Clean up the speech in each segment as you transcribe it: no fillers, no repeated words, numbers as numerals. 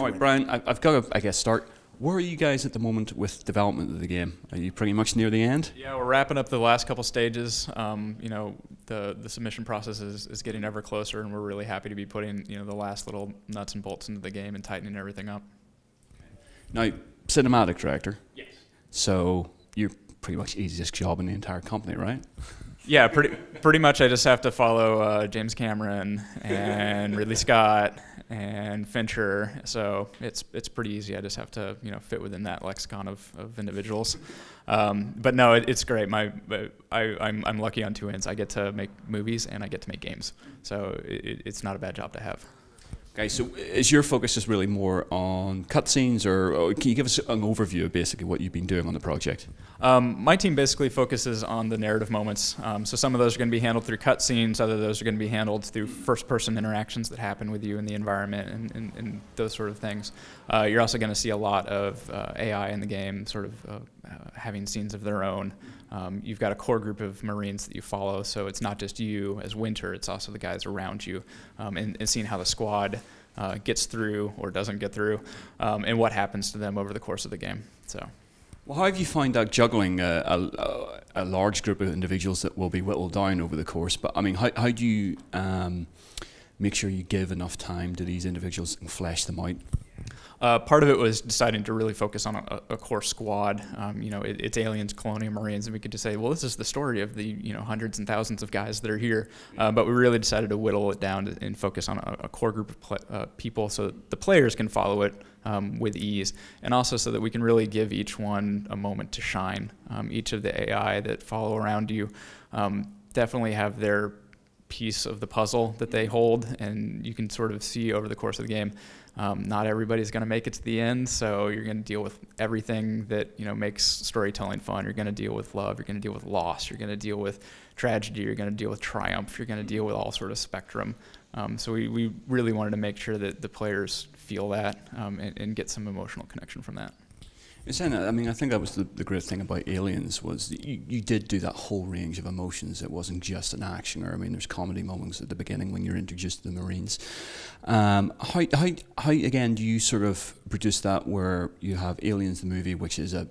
All right, Brian, I've got to, I guess, start. Where are you guys at the moment with development of the game? Are you pretty much near the end? Yeah, we're wrapping up the last couple stages. The submission process is getting ever closer, and we're really happy to be putting the last little nuts and bolts into the game and tightening everything up. Now, cinematic director. Yes. So you're pretty much the easiest job in the entire company, right? Yeah, pretty much. I just have to follow James Cameron and Ridley Scott and Fincher, so it's pretty easy. I just have to fit within that lexicon of individuals. But no, it's great. I'm lucky on two ends. I get to make movies and I get to make games, so it's not a bad job to have. Okay, so is your focus just really more on cutscenes, or can you give us an overview of basically what you've been doing on the project? My team basically focuses on the narrative moments. So some of those are going to be handled through cutscenes, other of those are going to be handled through first-person interactions that happen with you in the environment and those sort of things. You're also going to see a lot of AI in the game, sort of having scenes of their own. You've got a core group of Marines that you follow, so it's not just you as Winter, it's also the guys around you, and seeing how the squad gets through or doesn't get through, and what happens to them over the course of the game. So. Well, how have you found out juggling a large group of individuals that will be whittled down over the course? But I mean, how do you make sure you give enough time to these individuals and flesh them out? Part of it was deciding to really focus on a core squad. It's Aliens, Colonial Marines, and we could just say, well, this is the story of the hundreds and thousands of guys that are here. But we really decided to whittle it down and focus on a core group of people so that the players can follow it with ease, and also so that we can really give each one a moment to shine. Each of the AI that follow around you definitely have their piece of the puzzle that they hold, and you can sort of see over the course of the game, not everybody's going to make it to the end, so you're going to deal with everything that makes storytelling fun. You're going to deal with love, you're going to deal with loss, you're going to deal with tragedy, you're going to deal with triumph, you're going to deal with all sort of spectrum. So we really wanted to make sure that the players feel that and get some emotional connection from that. You're saying that, I mean, I think that was the great thing about Aliens was that you did do that whole range of emotions. It wasn't just an action, or I mean, there's comedy moments at the beginning when you're introduced to the Marines. How again do you sort of produce that where you have Aliens the movie, which is a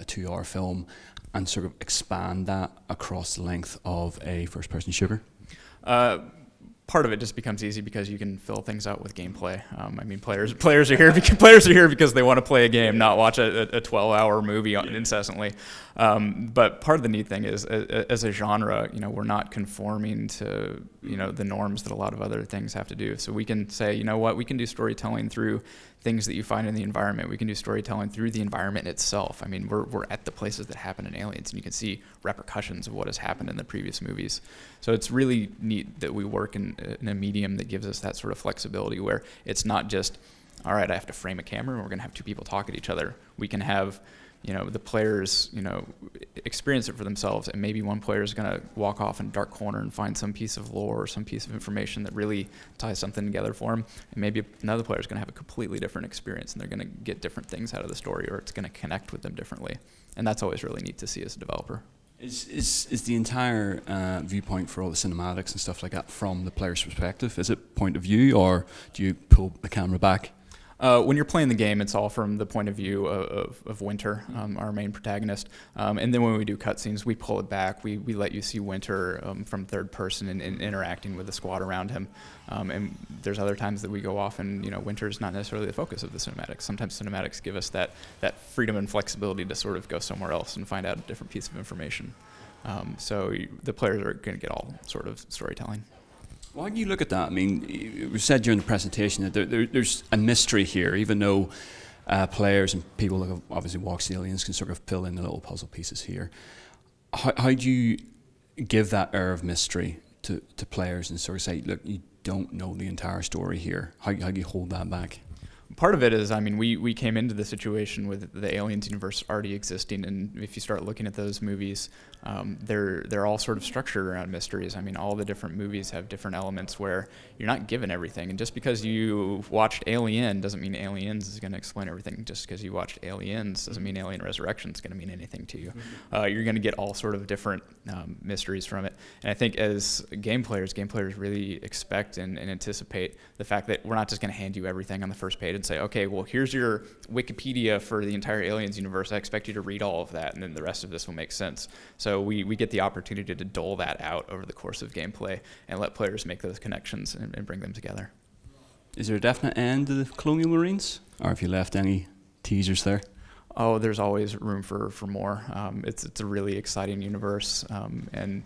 2-hour film, and sort of expand that across the length of a first-person shooter? Part of it just becomes easy because you can fill things out with gameplay. I mean, players are here because they want to play a game, not watch a 12-hour movie incessantly. But part of the neat thing is, as a genre, we're not conforming to the norms that a lot of other things have to do. So we can say, you know what, we can do storytelling through things that you find in the environment. We can do storytelling through the environment itself. I mean, we're at the places that happen in Aliens, and you can see repercussions of what has happened in the previous movies. So it's really neat that we work in a medium that gives us that sort of flexibility, where it's not just, all right, I have to frame a camera and we're going to have two people talk at each other. We can have the players, experience it for themselves, and maybe one player is going to walk off in a dark corner and find some piece of lore or some piece of information that really ties something together for them, and maybe another player is going to have a completely different experience, and they're going to get different things out of the story, or it's going to connect with them differently, and that's always really neat to see as a developer. Is the entire viewpoint for all the cinematics and stuff like that from the player's perspective? Is it point of view, or do you pull the camera back? When you're playing the game, it's all from the point of view of Winter, our main protagonist. And then when we do cutscenes, we pull it back. We let you see Winter from third person and interacting with the squad around him. And there's other times that we go off and, Winter's not necessarily the focus of the cinematics. Sometimes cinematics give us that freedom and flexibility to sort of go somewhere else and find out a different piece of information. So the players are going to get all sort of storytelling. Why do you look at that? I mean, it was said during the presentation that there's a mystery here, even though players and people that have obviously watched Aliens can sort of fill in the little puzzle pieces here. How do you give that air of mystery to players and sort of say, look, you don't know the entire story here? How do you hold that back? Part of it is, I mean, we came into the situation with the Aliens universe already existing, and if you start looking at those movies, they're all sort of structured around mysteries. I mean, all the different movies have different elements where you're not given everything, and just because you watched Alien doesn't mean Aliens is going to explain everything. Just because you watched Aliens doesn't mean Alien Resurrection is going to mean anything to you. You're going to get all sort of different mysteries from it, and I think as game players really expect and anticipate the fact that we're not just going to hand you everything on the first page and say, okay, well, here's your Wikipedia for the entire Aliens universe. I expect you to read all of that, and then the rest of this will make sense. So we get the opportunity to dole that out over the course of gameplay and let players make those connections and bring them together. Is there a definite end to the Colonial Marines? Or have you left any teasers there? Oh, there's always room for more. It's a really exciting universe, and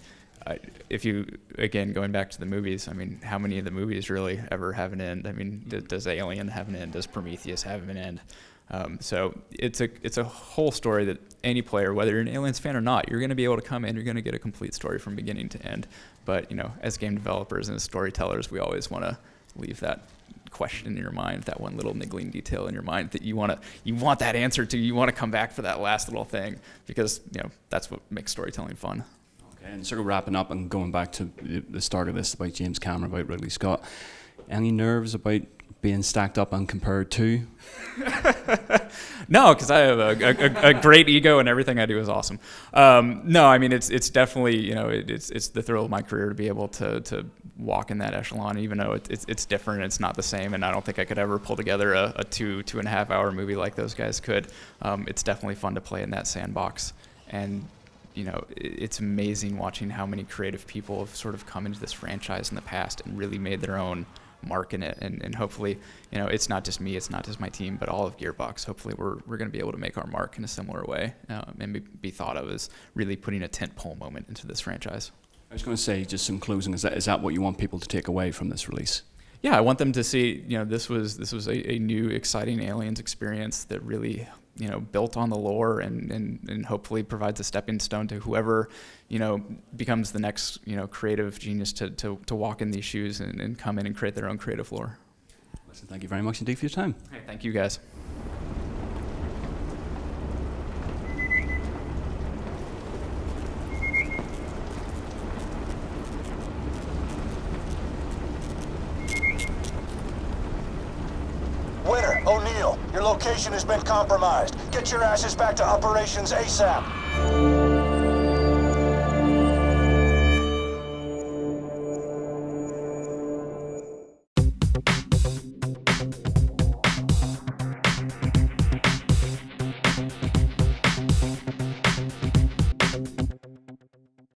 if you, again, going back to the movies, I mean, how many of the movies really ever have an end? I mean, does Alien have an end? Does Prometheus have an end? So it's a whole story that any player, whether you're an Aliens fan or not, you're going to be able to come in, you're going to get a complete story from beginning to end. But, you know, as game developers and as storytellers, we always want to leave that question in your mind, that one little niggling detail in your mind that you want that answer to. You want to come back for that last little thing, because, you know, that's what makes storytelling fun. And sort of wrapping up and going back to the start of this about James Cameron, about Ridley Scott, any nerves about being stacked up and compared to? No, because I have a great ego and everything I do is awesome. No, I mean, it's definitely, you know, it's the thrill of my career to be able to walk in that echelon, even though it's different, it's not the same, and I don't think I could ever pull together a 2.5 hour movie like those guys could. It's definitely fun to play in that sandbox, and you know, it's amazing watching how many creative people have sort of come into this franchise in the past and really made their own mark in it. And hopefully, you know, it's not just me, it's not just my team, but all of Gearbox. Hopefully we're going to be able to make our mark in a similar way, and be thought of as really putting a tentpole moment into this franchise. I was going to say, just in closing, is that what you want people to take away from this release? Yeah, I want them to see, you know, this was a new, exciting Aliens experience that really, you know, built on the lore and hopefully provides a stepping stone to whoever, you know, becomes the next, you know, creative genius to walk in these shoes and come in and create their own creative lore. Listen, thank you very much indeed for your time. Hey, thank you guys. Winter, O'Neill, your location has been compromised. Get your asses back to operations ASAP.